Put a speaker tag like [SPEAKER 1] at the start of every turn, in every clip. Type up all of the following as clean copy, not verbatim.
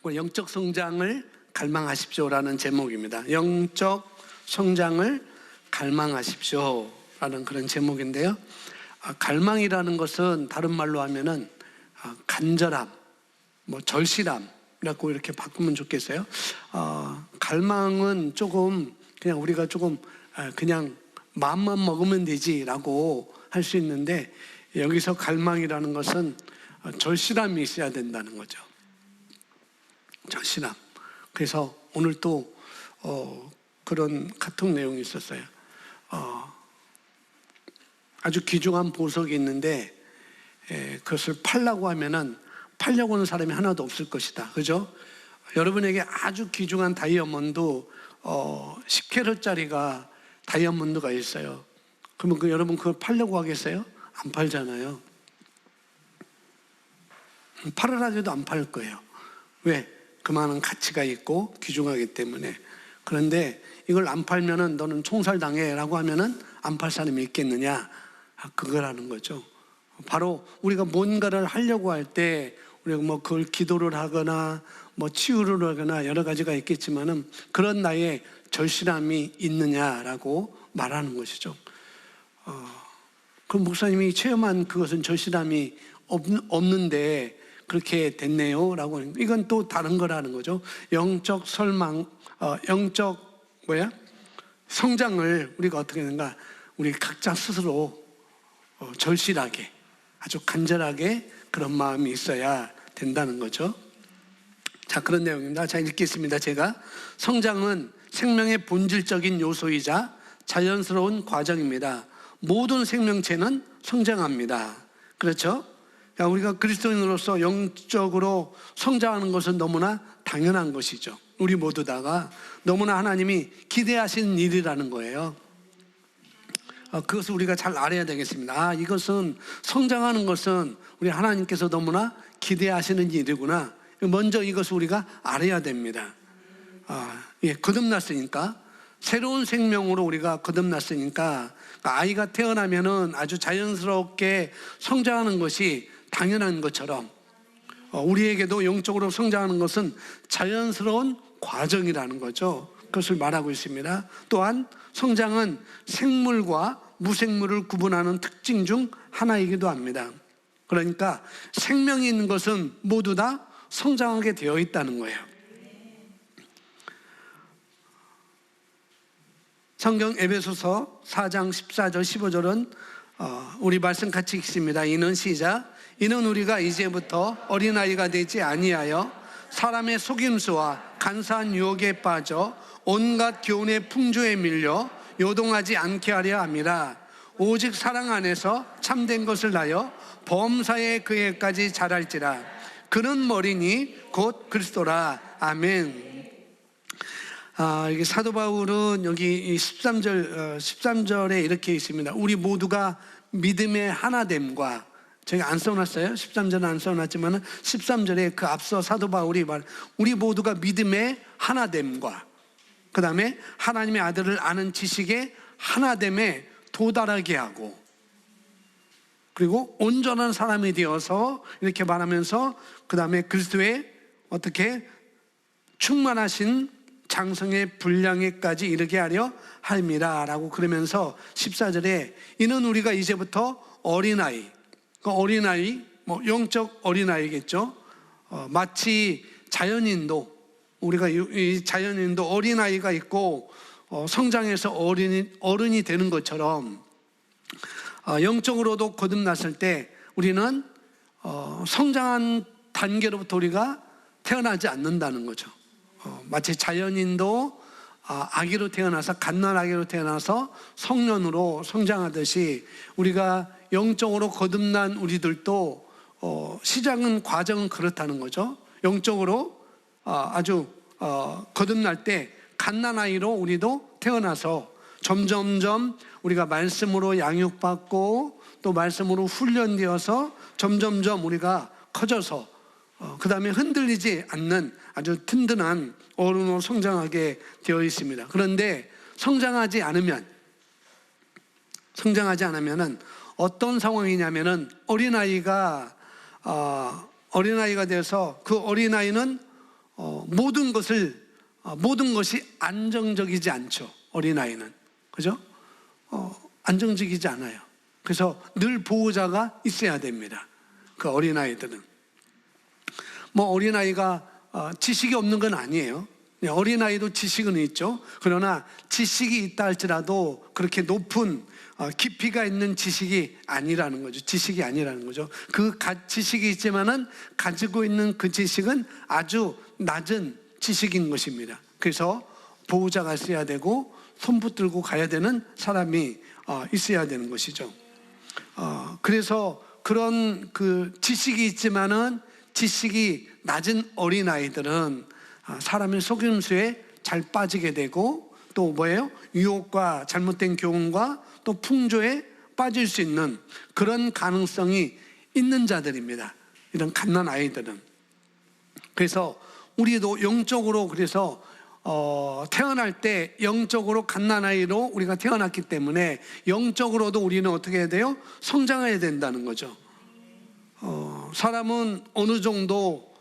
[SPEAKER 1] 영적 성장을 갈망하십시오라는 제목입니다. 영적 성장을 갈망하십시오라는 그런 제목인데요. 갈망이라는 것은 다른 말로 하면은 간절함, 절실함이라고 이렇게 바꾸면 좋겠어요. 갈망은 조금 그냥 우리가 조금 그냥 마음만 먹으면 되지라고 할 수 있는데, 여기서 갈망이라는 것은 절실함이 있어야 된다는 거죠. 절실함. 그래서 오늘 또 그런 카톡 내용이 있었어요. 아주 귀중한 보석이 있는데 그것을 팔려고 하면은 팔려고 하는 사람이 하나도 없을 것이다. 그죠? 여러분에게 아주 귀중한 다이아몬드 10캐럿짜리가 다이아몬드가 있어요. 그러면 여러분 그걸 팔려고 하겠어요? 안 팔잖아요. 팔으라 해도 안 팔 거예요. 왜? 그만한 가치가 있고 귀중하기 때문에. 그런데 이걸 안 팔면은 너는 총살당해 라고 하면은 안 팔 사람이 있겠느냐? 그거라는 거죠. 바로 우리가 뭔가를 하려고 할 때 우리가 그걸 기도를 하거나 치유를 하거나 여러 가지가 있겠지만은 그런 나의 절실함이 있느냐라고 말하는 것이죠. 그 목사님이 체험한 그것은 절실함이 없는데 그렇게 됐네요 라고. 이건 또 다른 거라는 거죠. 영적 성장을 우리가 어떻게 하는가, 우리 각자 스스로 절실하게, 아주 간절하게 그런 마음이 있어야 된다는 거죠. 자, 그런 내용입니다. 자, 읽겠습니다. 제가. 성장은 생명의 본질적인 요소이자 자연스러운 과정입니다. 모든 생명체는 성장합니다. 그렇죠? 우리가 그리스도인으로서 영적으로 성장하는 것은 너무나 당연한 것이죠. 우리 모두 다가 너무나 하나님이 기대하시는 일이라는 거예요. 그것을 우리가 잘 알아야 되겠습니다. 이것은, 성장하는 것은 우리 하나님께서 너무나 기대하시는 일이구나. 먼저 이것을 우리가 알아야 됩니다. 거듭났으니까, 새로운 생명으로 우리가 거듭났으니까 아이가 태어나면은 아주 자연스럽게 성장하는 것이 당연한 것처럼 우리에게도 영적으로 성장하는 것은 자연스러운 과정이라는 거죠. 그것을 말하고 있습니다. 또한 성장은 생물과 무생물을 구분하는 특징 중 하나이기도 합니다. 그러니까 생명이 있는 것은 모두 다 성장하게 되어 있다는 거예요. 성경 에베소서 4장 14절 15절은 우리 말씀 같이 읽습니다. 이는 시작. 이는 우리가 이제부터 어린아이가 되지 아니하여 사람의 속임수와 간사한 유혹에 빠져 온갖 교훈의 풍조에 밀려 요동하지 않게 하려 함이라. 오직 사랑 안에서 참된 것을 낳여 범사에 그에까지 자랄지라. 그는 머리니 곧 그리스도라. 아멘. 이게 사도 바울은 여기 13절에 이렇게 있습니다. 우리 모두가 믿음의 하나됨과, 제가 안 써놨어요. 13절은 안 써놨지만 13절에 그 앞서 사도 바울이 우리 모두가 믿음의 하나됨과, 그 다음에 하나님의 아들을 아는 지식의 하나됨에 도달하게 하고, 그리고 온전한 사람이 되어서 이렇게 말하면서 그 다음에 그리스도의 어떻게 충만하신 장성의 분량에까지 이르게 하려 함이라 라고 그러면서 14절에 이는 우리가 이제부터 어린아이, 영적 어린아이겠죠. 마치 자연인도, 우리가 이 자연인도 어린아이가 있고 성장해서 어른이 되는 것처럼 영적으로도 거듭났을 때 우리는 성장한 단계로부터 우리가 태어나지 않는다는 거죠. 마치 자연인도 아기로 태어나서, 갓난아기로 태어나서 성년으로 성장하듯이 우리가 영적으로 거듭난 우리들도 시작은, 과정은 그렇다는 거죠. 영적으로 아주 거듭날 때 갓난아이로 우리도 태어나서 점점점 우리가 말씀으로 양육받고 또 말씀으로 훈련되어서 점점점 우리가 커져서 그 다음에 흔들리지 않는 아주 든든한 어른으로 성장하게 되어 있습니다. 그런데 성장하지 않으면은 어떤 상황이냐면은 어린아이가 돼서 그 어린아이는 모든 것이 안정적이지 않죠. 어린아이는. 그죠? 안정적이지 않아요. 그래서 늘 보호자가 있어야 됩니다. 그 어린아이들은. 어린아이가 지식이 없는 건 아니에요. 어린아이도 지식은 있죠. 그러나 지식이 있다 할지라도 그렇게 높은 깊이가 있는 지식이 아니라는 거죠. 지식이 아니라는 거죠. 그 지식이 있지만은 가지고 있는 그 지식은 아주 낮은 지식인 것입니다. 그래서 보호자가 있어야 되고 손붙들고 가야 되는 사람이 있어야 되는 것이죠. 그래서 그런 그 지식이 있지만은 지식이 낮은 어린아이들은 사람의 속임수에 잘 빠지게 되고 또 뭐예요? 유혹과 잘못된 교훈과 또 풍조에 빠질 수 있는 그런 가능성이 있는 자들입니다. 이런 갓난아이들은. 그래서 우리도 영적으로 그래서 태어날 때 영적으로 갓난아이로 우리가 태어났기 때문에 영적으로도 우리는 어떻게 해야 돼요? 성장해야 된다는 거죠. 사람은 어느 정도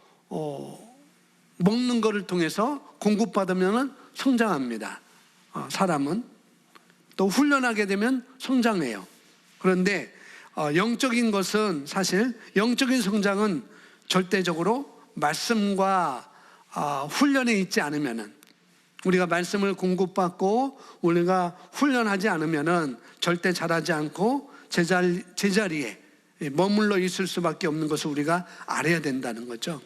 [SPEAKER 1] 먹는 것을 통해서 공급받으면 성장합니다. 사람은 또 훈련하게 되면 성장해요. 그런데 영적인 것은 사실 영적인 성장은 절대적으로 말씀과 훈련에 있지 않으면은, 우리가 말씀을 공급받고 우리가 훈련하지 않으면은 절대 자라지 않고 제자리에 머물러 있을 수밖에 없는 것을 우리가 알아야 된다는 거죠.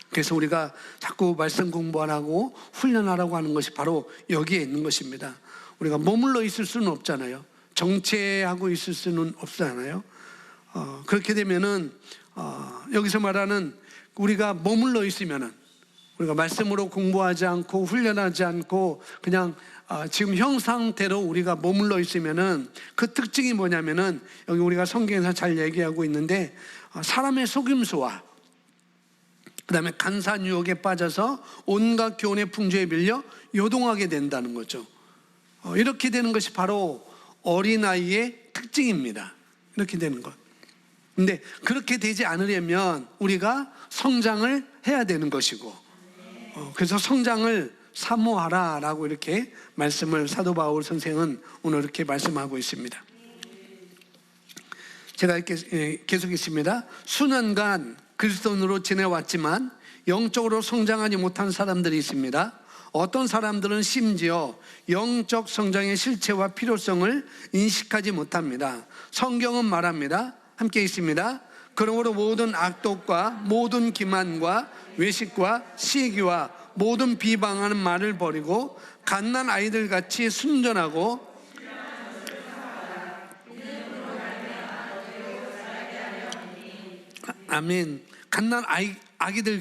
[SPEAKER 1] 그래서 우리가 자꾸 말씀 공부 안 하고 훈련하라고 하는 것이 바로 여기에 있는 것입니다. 우리가 머물러 있을 수는 없잖아요. 정체하고 있을 수는 없잖아요. 그렇게 되면은 여기서 말하는 우리가 머물러 있으면은, 우리가 말씀으로 공부하지 않고 훈련하지 않고 그냥 지금 형상대로 우리가 머물러 있으면은 그 특징이 뭐냐면은, 여기 우리가 성경에서 잘 얘기하고 있는데 사람의 속임수와 그 다음에 간사한 유혹에 빠져서 온갖 교훈의 풍조에 밀려 요동하게 된다는 거죠. 이렇게 되는 것이 바로 어린아이의 특징입니다. 이렇게 되는 것. 근데 그렇게 되지 않으려면 우리가 성장을 해야 되는 것이고, 그래서 성장을 사모하라 라고 이렇게 말씀을 사도 바울 선생은 오늘 이렇게 말씀하고 있습니다. 제가 이렇게 계속 있습니다. 수년간 그리스도인으로 지내왔지만 영적으로 성장하지 못한 사람들이 있습니다. 어떤 사람들은 심지어 영적 성장의 실체와 필요성을 인식하지 못합니다. 성경은 말합니다. 함께 있습니다. 그러므로 모든 악독과 모든 기만과 외식과 시기와 모든 비방하는 말을 버리고 갓난 아이들 같이 순전하고 아멘. 갓난 아기들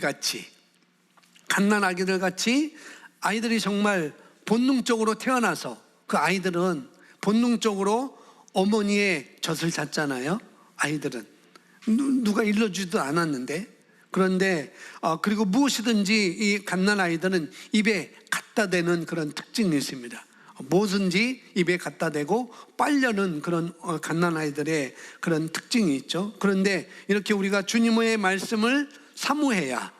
[SPEAKER 1] 같이, 아이들이 정말 본능적으로 태어나서, 그 아이들은 본능적으로 어머니의 젖을 잤잖아요. 아이들은 누가 일러주지도 않았는데. 그런데 그리고 무엇이든지 이 갓난 아이들은 입에 갖다 대는 그런 특징이 있습니다. 뭐든지 입에 갖다 대고 빨려는 그런 갓난 아이들의 그런 특징이 있죠. 그런데 이렇게 우리가 주님의 말씀을 사모해야,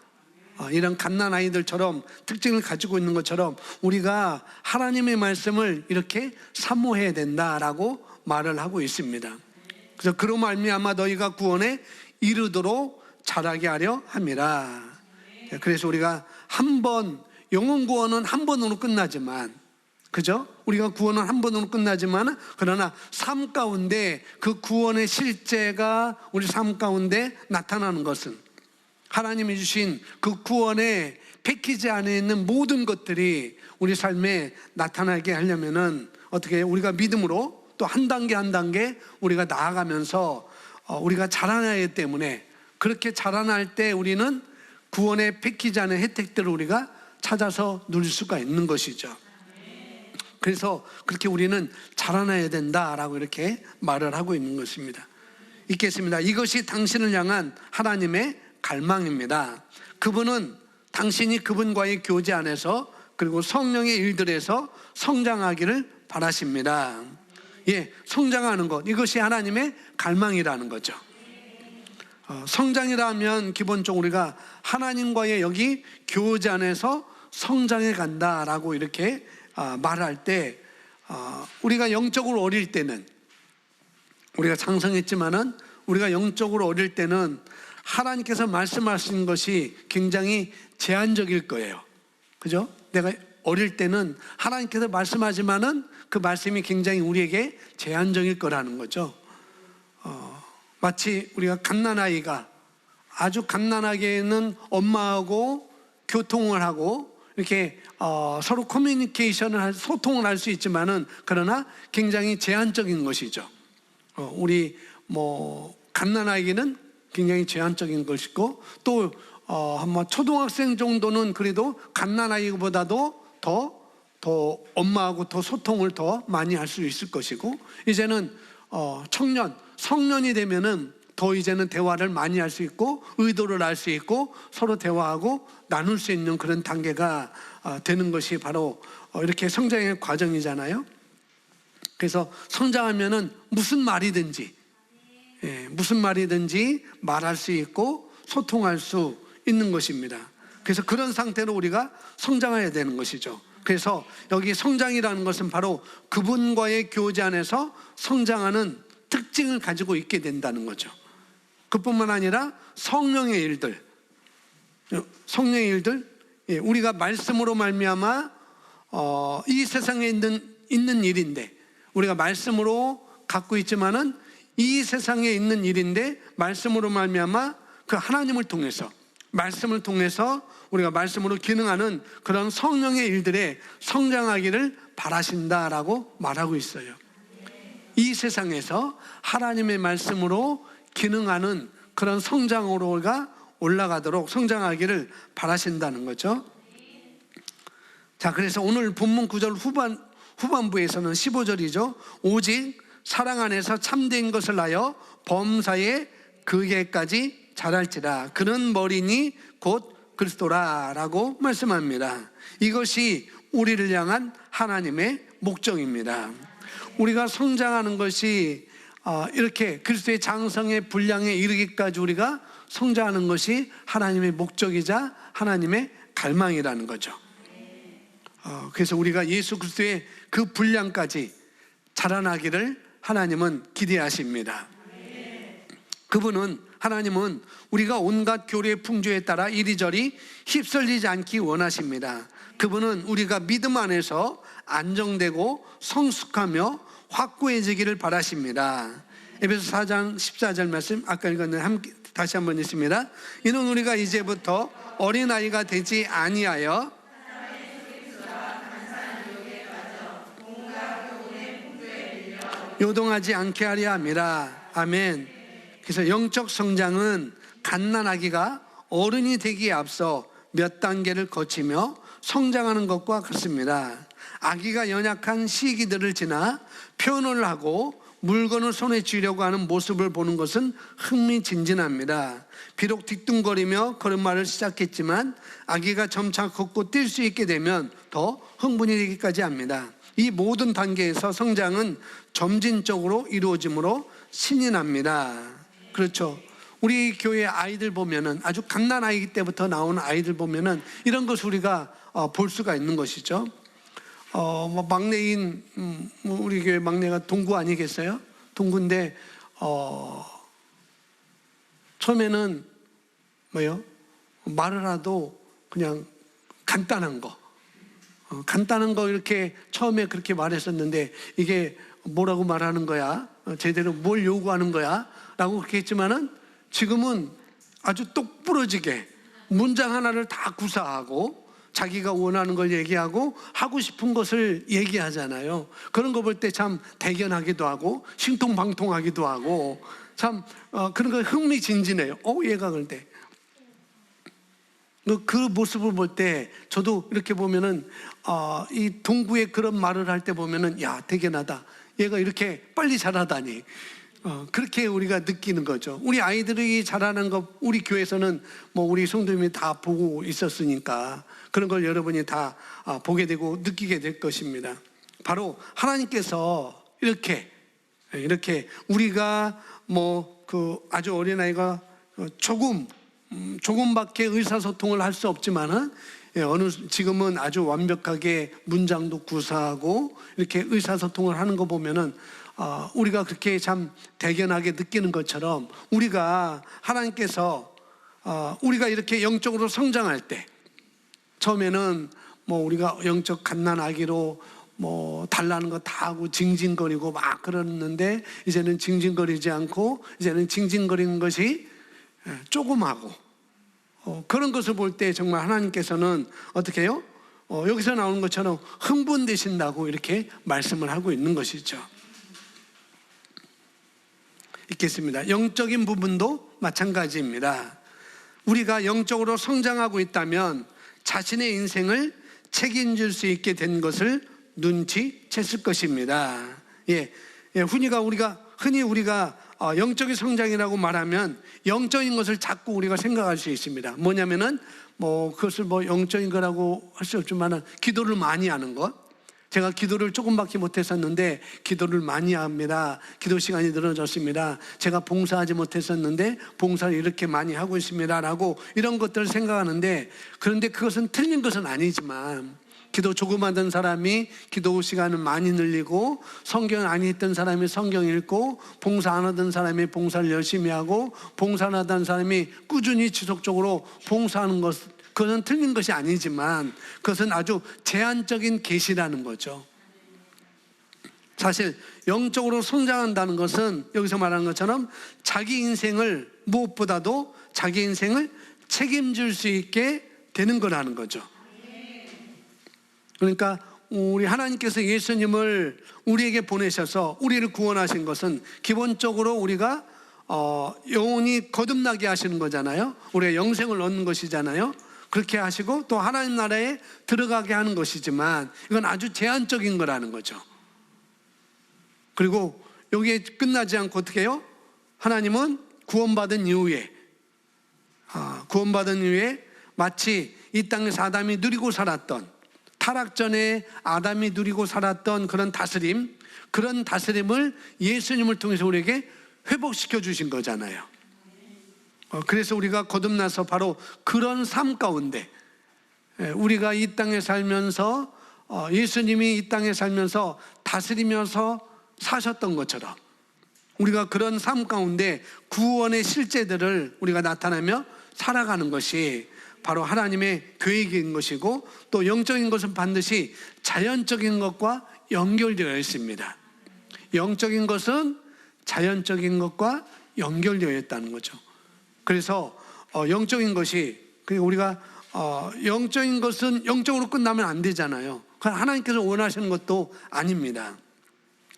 [SPEAKER 1] 이런 갓난 아이들처럼 특징을 가지고 있는 것처럼 우리가 하나님의 말씀을 이렇게 사모해야 된다라고 말을 하고 있습니다. 그래서 그로 말미암아 너희가 구원에 이르도록 자라게 하려 함이라. 그래서 우리가 영혼 구원은 한 번으로 끝나지만, 그죠? 우리가 구원은 한 번으로 끝나지만, 그러나 삶 가운데 그 구원의 실제가 우리 삶 가운데 나타나는 것은, 하나님이 주신 그 구원의 패키지 안에 있는 모든 것들이 우리 삶에 나타나게 하려면은 어떻게 우리가 믿음으로 또 한 단계 한 단계 우리가 나아가면서 우리가 자라나야 하기 때문에, 그렇게 자라날 때 우리는 구원의 패키지 안에 혜택들을 우리가 찾아서 누릴 수가 있는 것이죠. 그래서 그렇게 우리는 자라나야 된다라고 이렇게 말을 하고 있는 것입니다. 읽겠습니다. 이것이 당신을 향한 하나님의 갈망입니다. 그분은 당신이 그분과의 교제 안에서 그리고 성령의 일들에서 성장하기를 바라십니다. 성장하는 것, 이것이 하나님의 갈망이라는 거죠. 성장이라면 기본적으로 우리가 하나님과의 여기 교제 안에서 성장해 간다라고 이렇게 말할 때, 우리가 영적으로 어릴 때는, 우리가 장성했지만은 우리가 영적으로 어릴 때는 하나님께서 말씀하시는 것이 굉장히 제한적일 거예요. 그죠? 내가 어릴 때는 하나님께서 말씀하지만은 그 말씀이 굉장히 우리에게 제한적일 거라는 거죠. 마치 우리가 갓난아이가 아주 갓난하게는 엄마하고 교통을 하고 이렇게 서로 커뮤니케이션을 소통을 할 수 있지만은, 그러나 굉장히 제한적인 것이죠. 우리 갓난아이는 굉장히 제한적인 것이고, 또 한번 초등학생 정도는 그래도 갓난아이보다도 더 엄마하고 더 소통을 더 많이 할 수 있을 것이고, 이제는 성년이 되면은 더 이제는 대화를 많이 할 수 있고 의도를 알 수 있고 서로 대화하고 나눌 수 있는 그런 단계가 되는 것이 바로 이렇게 성장의 과정이잖아요. 그래서 성장하면은 무슨 말이든지 말할 수 있고 소통할 수 있는 것입니다. 그래서 그런 상태로 우리가 성장해야 되는 것이죠. 그래서 여기 성장이라는 것은 바로 그분과의 교제 안에서 성장하는 특징을 가지고 있게 된다는 거죠. 그뿐만 아니라 성령의 일들, 우리가 말씀으로 말미암아 이 세상에 있는 일인데, 우리가 말씀으로 갖고 있지만은 이 세상에 있는 일인데, 말씀으로 말미암아 그 하나님을 통해서, 말씀을 통해서 우리가 말씀으로 기능하는 그런 성령의 일들에 성장하기를 바라신다라고 말하고 있어요. 이 세상에서 하나님의 말씀으로 기능하는 그런 성장으로 우리가 올라가도록 성장하기를 바라신다는 거죠. 자, 그래서 오늘 본문 9절 후반부에서는 15절이죠. 오직 사랑 안에서 참된 것을 하여 범사에 그게까지 자랄지라. 그는 머리니 곧 그리스도라 라고 말씀합니다. 이것이 우리를 향한 하나님의 목적입니다. 우리가 성장하는 것이 이렇게 그리스도의 장성의 분량에 이르기까지 우리가 성장하는 것이 하나님의 목적이자 하나님의 갈망이라는 거죠. 그래서 우리가 예수 그리스도의 그 분량까지 자라나기를 하나님은 기대하십니다. 하나님은 우리가 온갖 교리의 풍조에 따라 이리저리 휩쓸리지 않기 원하십니다. 그분은 우리가 믿음 안에서 안정되고 성숙하며 확고해지기를 바라십니다. 에베소 4장 14절 말씀 아까 읽었는데 다시 한번 읽습니다. 이는 우리가 이제부터 어린아이가 되지 아니하여 요동하지 않게 하려 함이라. 아멘. 그래서 영적 성장은 갓난아기가 어른이 되기에 앞서 몇 단계를 거치며 성장하는 것과 같습니다. 아기가 연약한 시기들을 지나 표현을 하고 물건을 손에 쥐려고 하는 모습을 보는 것은 흥미진진합니다. 비록 뒤뚱거리며 걸음마를 시작했지만 아기가 점차 걷고 뛸 수 있게 되면 더 흥분이 되기까지 합니다. 이 모든 단계에서 성장은 점진적으로 이루어지므로 신이 납니다. 그렇죠. 우리 교회 아이들 보면은 아주 갓난아기 때부터 나오는 아이들 보면은 이런 것을 우리가 볼 수가 있는 것이죠. 막내인 우리 교회 막내가 동구 아니겠어요? 동구인데 처음에는 말을 하도 그냥 간단한 거 이렇게 처음에 그렇게 말했었는데, 이게 뭐라고 말하는 거야? 제대로 뭘 요구하는 거야? 라고 그렇게 했지만은 지금은 아주 똑부러지게 문장 하나를 다 구사하고 자기가 원하는 걸 얘기하고 하고 싶은 것을 얘기하잖아요. 그런 거 볼 때 참 대견하기도 하고 신통방통하기도 하고 참 그런 거 흥미진진해요. 얘가 그런데 그 모습을 볼 때 저도 이렇게 보면은 이 동구의 그런 말을 할 때 보면은 야, 대견하다. 얘가 이렇게 빨리 자라다니. 그렇게 우리가 느끼는 거죠. 우리 아이들이 자라는 거 우리 교회에서는 우리 성도님이 다 보고 있었으니까 그런 걸 여러분이 다 보게 되고 느끼게 될 것입니다. 바로 하나님께서 이렇게 우리가 그 아주 어린아이가 조금밖에 의사소통을 할 수 없지만은 지금은 아주 완벽하게 문장도 구사하고 이렇게 의사소통을 하는 거 보면은 우리가 그렇게 참 대견하게 느끼는 것처럼 우리가 하나님께서 우리가 이렇게 영적으로 성장할 때 처음에는 뭐 우리가 영적 갓난아기로 뭐 달라는 거 다 하고 징징거리고 막 그러는데 이제는 징징거리지 않고 이제는 징징거리는 것이 조금하고 그런 것을 볼 때 정말 하나님께서는 어떻게 해요? 여기서 나오는 것처럼 흥분되신다고 이렇게 말씀을 하고 있는 것이죠. 있겠습니다. 영적인 부분도 마찬가지입니다. 우리가 영적으로 성장하고 있다면 자신의 인생을 책임질 수 있게 된 것을 눈치챘을 것입니다. 흔히 우리가 영적인 성장이라고 말하면 영적인 것을 자꾸 우리가 생각할 수 있습니다. 뭐냐면은 그것을 영적인 거라고 할 수 없지만은 기도를 많이 하는 것. 제가 기도를 조금밖에 못했었는데 기도를 많이 합니다. 기도 시간이 늘어졌습니다. 제가 봉사하지 못했었는데 봉사를 이렇게 많이 하고 있습니다 라고 이런 것들을 생각하는데, 그런데 그것은 틀린 것은 아니지만 기도 조금 하던 사람이 기도 시간을 많이 늘리고 성경 안 읽던 사람이 성경 읽고 봉사 안 하던 사람이 봉사를 열심히 하고 봉사 안 하던 사람이 꾸준히 지속적으로 봉사하는 것, 그것은 틀린 것이 아니지만 그것은 아주 제한적인 계시라는 거죠. 사실 영적으로 성장한다는 것은 여기서 말하는 것처럼 자기 인생을 무엇보다도 자기 인생을 책임질 수 있게 되는 거라는 거죠. 그러니까 우리 하나님께서 예수님을 우리에게 보내셔서 우리를 구원하신 것은 기본적으로 우리가 영혼이 거듭나게 하시는 거잖아요. 우리가 영생을 얻는 것이잖아요. 그렇게 하시고 또 하나님 나라에 들어가게 하는 것이지만 이건 아주 제한적인 거라는 거죠. 그리고 여기에 끝나지 않고 어떻게 해요? 하나님은 구원받은 이후에 마치 이 땅에서 아담이 누리고 살았던, 타락 전에 아담이 누리고 살았던 그런 다스림을 예수님을 통해서 우리에게 회복시켜 주신 거잖아요. 그래서 우리가 거듭나서 바로 그런 삶 가운데 우리가 이 땅에 살면서 예수님이 이 땅에 살면서 다스리면서 사셨던 것처럼 우리가 그런 삶 가운데 구원의 실제들을 우리가 나타내며 살아가는 것이 바로 하나님의 계획인 것이고, 또 영적인 것은 반드시 자연적인 것과 연결되어 있습니다. 영적인 것은 자연적인 것과 연결되어 있다는 거죠. 그래서 영적인 것이, 그리고 우리가 영적인 것은 영적으로 끝나면 안 되잖아요. 하나님께서 원하시는 것도 아닙니다.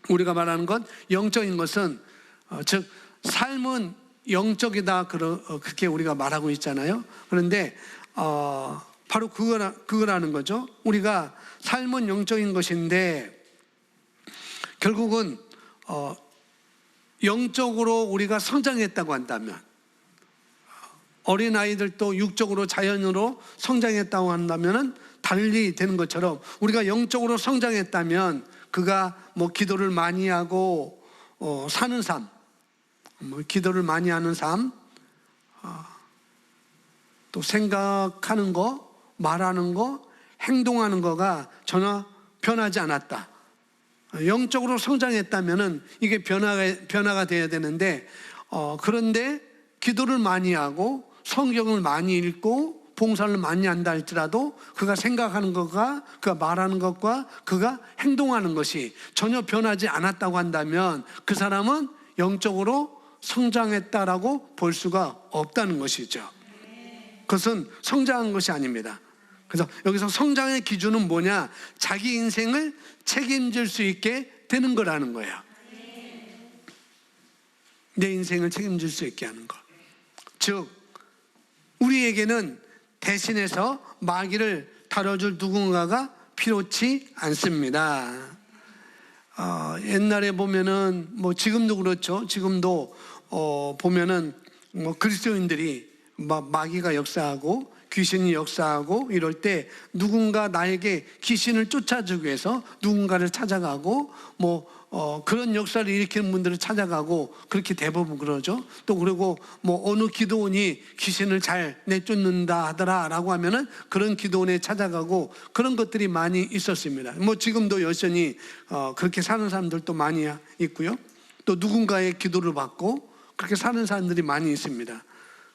[SPEAKER 1] 우리가 말하는 것, 영적인 것은 즉 삶은 영적이다, 그렇게 우리가 말하고 있잖아요. 그런데 바로 그거라는 거죠. 우리가 삶은 영적인 것인데 결국은 영적으로 우리가 성장했다고 한다면, 어린아이들도 육적으로 자연으로 성장했다고 한다면 달리 되는 것처럼 우리가 영적으로 성장했다면 그가 기도를 많이 하고 사는 삶, 기도를 많이 하는 삶, 또 생각하는 거, 말하는 거, 행동하는 거가 전혀 변하지 않았다. 영적으로 성장했다면은 이게 변화가 돼야 되는데, 그런데 기도를 많이 하고 성경을 많이 읽고 봉사를 많이 한다 할지라도 그가 생각하는 것과 그가 말하는 것과 그가 행동하는 것이 전혀 변하지 않았다고 한다면 그 사람은 영적으로 성장했다라고 볼 수가 없다는 것이죠. 그것은 성장한 것이 아닙니다. 그래서 여기서 성장의 기준은 뭐냐? 자기 인생을 책임질 수 있게 되는 거라는 거예요. 내 인생을 책임질 수 있게 하는 것. 즉 우리에게는 대신해서 마귀를 다뤄줄 누군가가 필요치 않습니다. 옛날에 보면은 지금도 그렇죠. 지금도 보면은 그리스도인들이 마귀가 역사하고 귀신이 역사하고 이럴 때 누군가 나에게 귀신을 쫓아주기 위해서 누군가를 찾아가고 그런 역사를 일으키는 분들을 찾아가고 그렇게 대부분 그러죠. 또 그리고 어느 기도원이 귀신을 잘 내쫓는다 하더라라고 하면은 그런 기도원에 찾아가고 그런 것들이 많이 있었습니다. 지금도 여전히 그렇게 사는 사람들도 많이 있고요. 또 누군가의 기도를 받고 그렇게 사는 사람들이 많이 있습니다.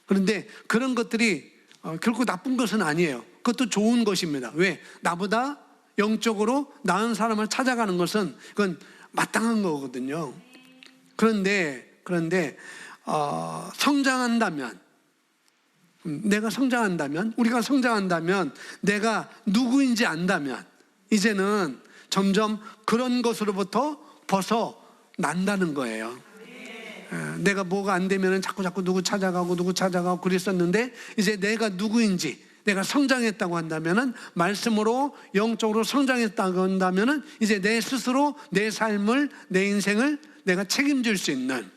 [SPEAKER 1] 그런데 그런 것들이 결코 나쁜 것은 아니에요. 그것도 좋은 것입니다. 왜? 나보다 영적으로 나은 사람을 찾아가는 것은 그건 마땅한 거거든요. 그런데 성장한다면, 우리가 성장한다면, 내가 누구인지 안다면 이제는 점점 그런 것으로부터 벗어난다는 거예요. 내가 뭐가 안 되면 자꾸 누구 찾아가고 그랬었는데 이제 내가 누구인지, 내가 성장했다고 한다면은, 말씀으로 영적으로 성장했다고 한다면은 이제 내 스스로 내 삶을, 내 인생을 내가 책임질 수 있는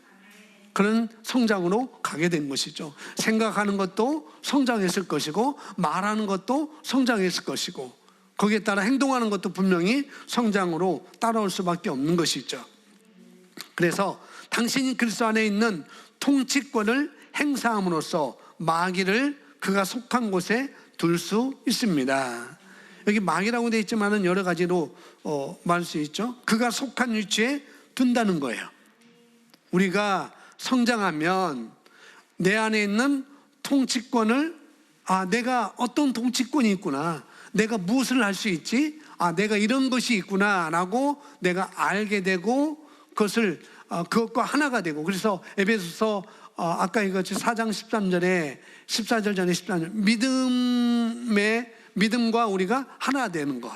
[SPEAKER 1] 그런 성장으로 가게 된 것이죠. 생각하는 것도 성장했을 것이고 말하는 것도 성장했을 것이고 거기에 따라 행동하는 것도 분명히 성장으로 따라올 수밖에 없는 것이죠. 그래서 당신이 그리스도 안에 있는 통치권을 행사함으로써 마귀를 그가 속한 곳에 둘 수 있습니다. 여기 마귀라고 되어 있지만은 여러 가지로 말할 수 있죠. 그가 속한 위치에 둔다는 거예요. 우리가 성장하면 내 안에 있는 통치권을, 내가 어떤 통치권이 있구나, 내가 무엇을 할 수 있지, 내가 이런 것이 있구나 라고 내가 알게 되고 그것과 하나가 되고, 그래서 에베소서 아까 이거지 4장 13절에 14절 전에 13절 믿음과 우리가 하나 되는 것,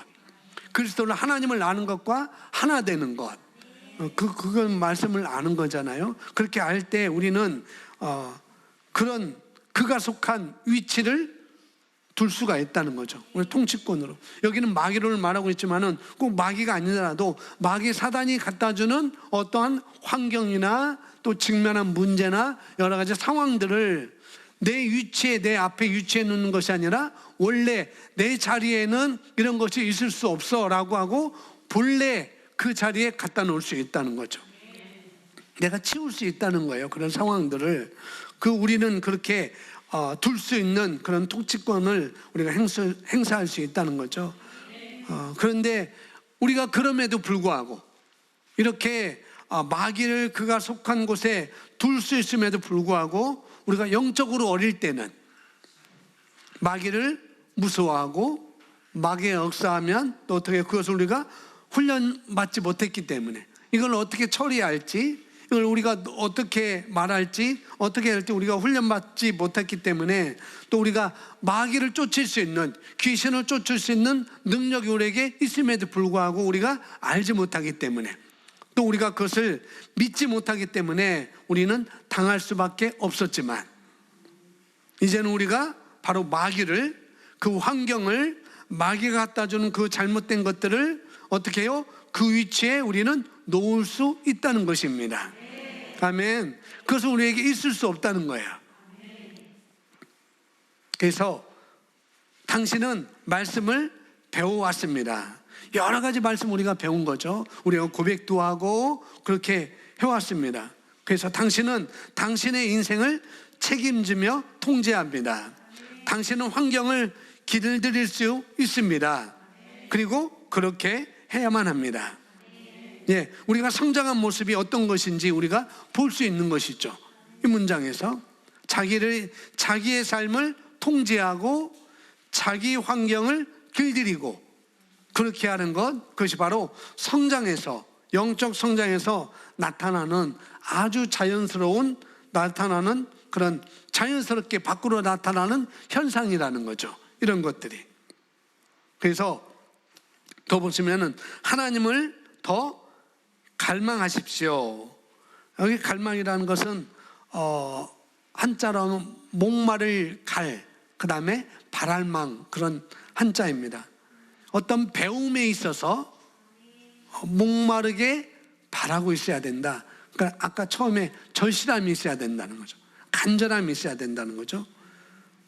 [SPEAKER 1] 그리스도를 하나님을 아는 것과 하나 되는 것, 그건 말씀을 아는 거잖아요. 그렇게 알 때 우리는 그런 그가 속한 위치를 둘 수가 있다는 거죠. 우리 통치권으로. 여기는 마귀를 말하고 있지만은 꼭 마귀가 아니더라도 마귀 사단이 갖다주는 어떠한 환경이나 또 직면한 문제나 여러 가지 상황들을 내 앞에 위치해 놓는 것이 아니라 원래 내 자리에는 이런 것이 있을 수 없어 라고 하고 본래 그 자리에 갖다 놓을 수 있다는 거죠. 내가 치울 수 있다는 거예요. 그런 상황들을. 우리는 그렇게 둘 수 있는 그런 통치권을 우리가 행사할 수 있다는 거죠. 그런데 우리가 그럼에도 불구하고 이렇게 마귀를 그가 속한 곳에 둘 수 있음에도 불구하고 우리가 영적으로 어릴 때는 마귀를 무서워하고 마귀에 역사하면 또 어떻게 그것을 우리가 훈련받지 못했기 때문에 이걸 어떻게 처리해야 할지, 이걸 우리가 어떻게 말할지, 어떻게 할지 우리가 훈련받지 못했기 때문에 또 우리가 마귀를 쫓을 수 있는, 귀신을 쫓을 수 있는 능력이 우리에게 있음에도 불구하고 우리가 알지 못하기 때문에 또 우리가 그것을 믿지 못하기 때문에 우리는 당할 수밖에 없었지만, 이제는 우리가 바로 마귀를, 그 환경을, 마귀가 갖다 주는 그 잘못된 것들을 어떻게 해요? 그 위치에 우리는 놓을 수 있다는 것입니다. 아멘. 그것은 우리에게 있을 수 없다는 거예요. 그래서 당신은 말씀을 배워왔습니다. 여러 가지 말씀 우리가 배운 거죠. 우리가 고백도 하고 그렇게 해왔습니다. 그래서 당신은 당신의 인생을 책임지며 통제합니다. 당신은 환경을 길들일 수 있습니다. 그리고 그렇게 해야만 합니다. 우리가 성장한 모습이 어떤 것인지 우리가 볼 수 있는 것이죠. 이 문장에서 자기의 삶을 통제하고 자기 환경을 길들이고 그렇게 하는 그것이 바로 성장에서, 영적 성장에서 나타나는 아주 자연스러운, 나타나는 그런 자연스럽게 밖으로 나타나는 현상이라는 거죠. 이런 것들이. 그래서 더 보시면은 하나님을 더 갈망하십시오. 여기 갈망이라는 것은 한자로 목마를 그 다음에 바랄망, 그런 한자입니다. 어떤 배움에 있어서 목마르게 바라고 있어야 된다. 그러니까 아까 처음에 절실함이 있어야 된다는 거죠. 간절함이 있어야 된다는 거죠.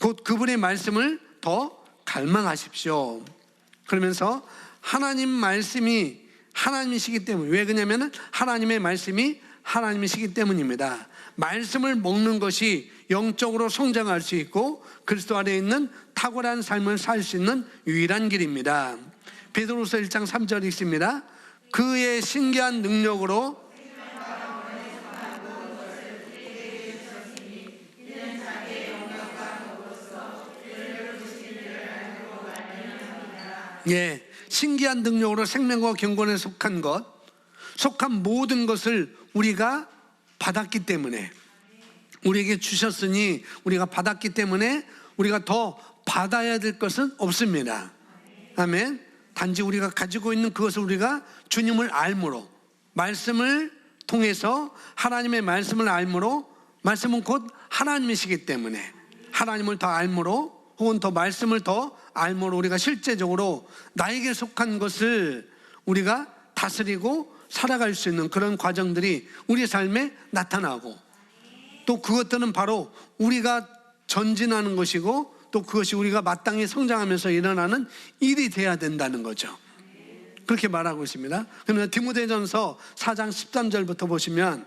[SPEAKER 1] 곧 그분의 말씀을 이제부터 갈망하십시오. 그러면서 하나님 말씀이 하나님이시기 때문에, 왜 그러냐면 하나님의 말씀이 하나님이시기 때문입니다. 말씀을 먹는 것이 영적으로 성장할 수 있고 그리스도 안에 있는 탁월한 삶을 살 수 있는 유일한 길입니다. 베드로서 1장 3절 읽습니다. 그의 신기한 능력으로 신기한 능력으로 생명과 경건에 속한 모든 것을 우리가 받았기 때문에, 우리에게 주셨으니 우리가 받았기 때문에 우리가 더 받아야 될 것은 없습니다. 아멘. 단지 우리가 가지고 있는 그것을 우리가 주님을 알므로, 말씀을 통해서 하나님의 말씀을 알므로, 말씀은 곧 하나님이시기 때문에 하나님을 더 알므로, 혹은 더 말씀을 더 알므로 우리가 실제적으로 나에게 속한 것을 우리가 다스리고 살아갈 수 있는 그런 과정들이 우리 삶에 나타나고, 또 그것들은 바로 우리가 전진하는 것이고 또 그것이 우리가 마땅히 성장하면서 일어나는 일이 돼야 된다는 거죠. 그렇게 말하고 있습니다. 그러면 디모데전서 4장 13절부터 보시면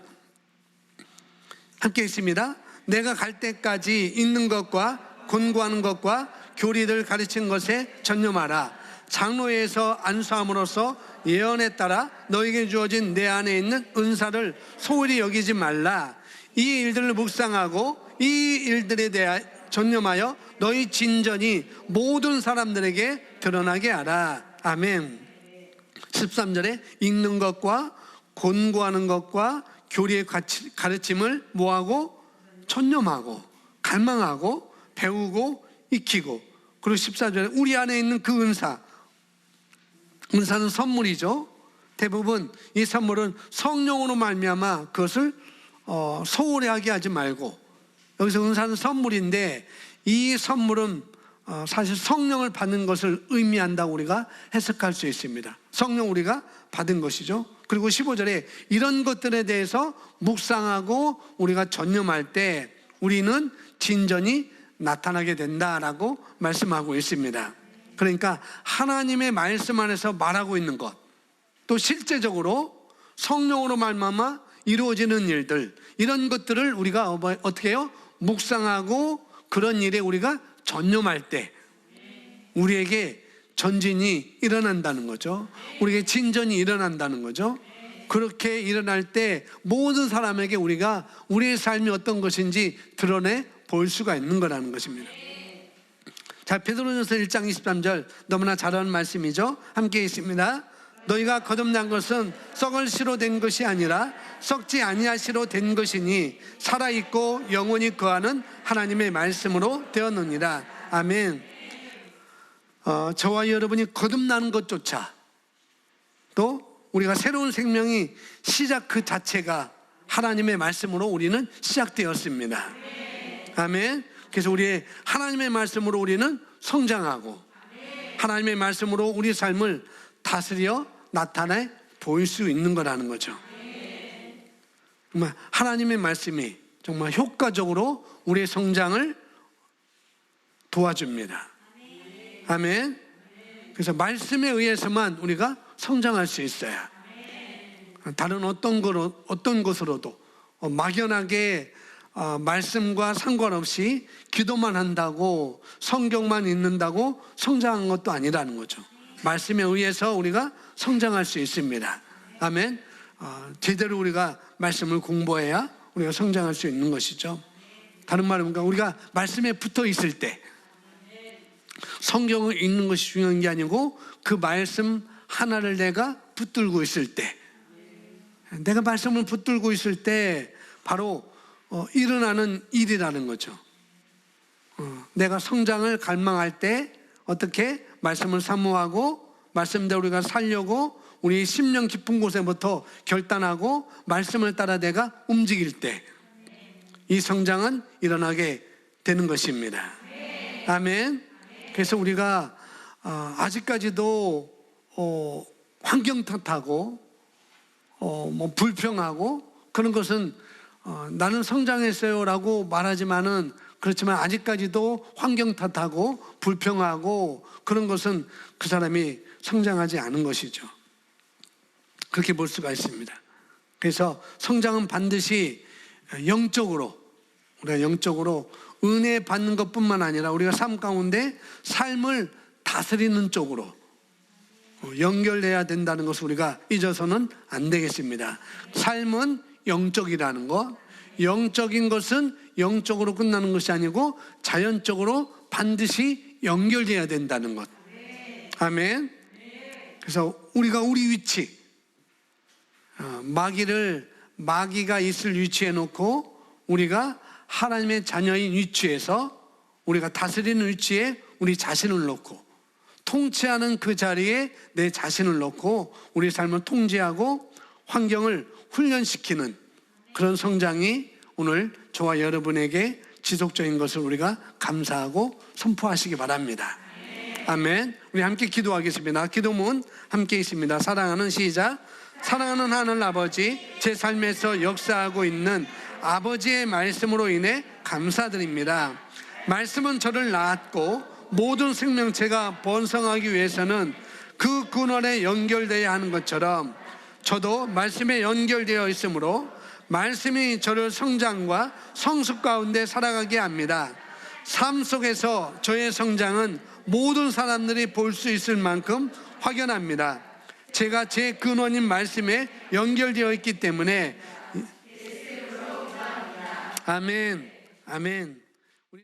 [SPEAKER 1] 함께 있습니다. 내가 갈 때까지 읽는 것과 권고하는 것과 교리를 가르치는 것에 전념하라. 장로회에서 안수함으로써 예언에 따라 너에게 주어진 내 안에 있는 은사를 소홀히 여기지 말라. 이 일들을 묵상하고 이 일들에 대해 전념하여 너희 진전이 모든 사람들에게 드러나게 하라. 아멘. 13절에 읽는 것과 권고하는 것과 교리의 가르침을 뭐하고? 전념하고 갈망하고 배우고 익히고, 그리고 14절에 우리 안에 있는 그 은사는 선물이죠. 대부분 이 선물은 성령으로 말미암아 그것을 소홀히 하게 하지 말고, 여기서 은사는 선물인데 이 선물은 사실 성령을 받는 것을 의미한다고 우리가 해석할 수 있습니다. 성령 우리가 받은 것이죠. 그리고 15절에 이런 것들에 대해서 묵상하고 우리가 전념할 때 우리는 진전이 나타나게 된다라고 말씀하고 있습니다. 그러니까 하나님의 말씀 안에서 말하고 있는 것, 또 실제적으로 성령으로 말미암아 이루어지는 일들, 이런 것들을 우리가 어떻게 해요? 묵상하고 그런 일에 우리가 전념할 때 우리에게 전진이 일어난다는 거죠. 우리에게 진전이 일어난다는 거죠. 그렇게 일어날 때 모든 사람에게 우리가 우리의 삶이 어떤 것인지 드러내 볼 수가 있는 거라는 것입니다. 자, 베드로전서 1장 23절 너무나 잘 아는 말씀이죠. 함께 있습니다. 너희가 거듭난 것은 썩을 씨로 된 것이 아니라 썩지 아니할 씨로 된 것이니 살아있고 영원히 거하는 하나님의 말씀으로 되었느니라. 아멘. 저와 여러분이 거듭나는 것조차, 또 우리가 새로운 생명이 시작 그 자체가 하나님의 말씀으로 우리는 시작되었습니다. 아멘. 그래서 우리의 하나님의 말씀으로 우리는 성장하고 하나님의 말씀으로 우리 삶을 다스려 나타내 보일 수 있는 거라는 거죠. 정말 하나님의 말씀이 정말 효과적으로 우리의 성장을 도와줍니다. 아멘. 그래서 말씀에 의해서만 우리가 성장할 수 있어요. 다른 어떤 것으로도 막연하게 말씀과 상관없이 기도만 한다고 성경만 읽는다고 성장한 것도 아니라는 거죠. 말씀에 의해서 우리가 성장할 수 있습니다. 아멘. 제대로 우리가 말씀을 공부해야 우리가 성장할 수 있는 것이죠. 다른 말은 우리가 말씀에 붙어 있을 때 성경을 읽는 것이 중요한 게 아니고 그 말씀 하나를 내가 붙들고 있을 때, 내가 말씀을 붙들고 있을 때 바로 일어나는 일이라는 거죠. 내가 성장을 갈망할 때 어떻게 말씀을 사모하고 말씀대로 우리가 살려고 우리 심령 깊은 곳에부터 결단하고 말씀을 따라 내가 움직일 때 이 성장은 일어나게 되는 것입니다. 아멘. 그래서 우리가 아직까지도 환경 탓하고 불평하고 그런 것은 나는 성장했어요 라고 말하지만은 그렇지만 아직까지도 환경 탓하고 불평하고 그런 것은 그 사람이 성장하지 않은 것이죠. 그렇게 볼 수가 있습니다. 그래서 성장은 반드시 영적으로, 우리가 영적으로 은혜 받는 것뿐만 아니라 우리가 삶 가운데 삶을 다스리는 쪽으로 연결돼야 된다는 것을 우리가 잊어서는 안 되겠습니다. 삶은 영적이라는 것, 영적인 것은 영적으로 끝나는 것이 아니고 자연적으로 반드시 연결돼야 된다는 것. 아멘. 그래서 우리가 우리 위치, 마귀가 있을 위치에 놓고 우리가 하나님의 자녀인 위치에서 우리가 다스리는 위치에 우리 자신을 놓고 통치하는 그 자리에 내 자신을 놓고 우리 삶을 통제하고 환경을 훈련시키는 그런 성장이 오늘 저와 여러분에게 지속적인 것을 우리가 감사하고 선포하시기 바랍니다. 아멘. 우리 함께 기도하겠습니다. 기도문 함께 있습니다. 사랑하는 시작. 사랑하는 하늘 아버지, 제 삶에서 역사하고 있는 아버지의 말씀으로 인해 감사드립니다. 말씀은 저를 낳았고 모든 생명체가 번성하기 위해서는 그 근원에 연결되어야 하는 것처럼 저도 말씀에 연결되어 있으므로 말씀이 저를 성장과 성숙 가운데 살아가게 합니다. 삶 속에서 저의 성장은 모든 사람들이 볼 수 있을 만큼 확연합니다. 제가 제 근원인 말씀에 연결되어 있기 때문에 아멘, 아멘.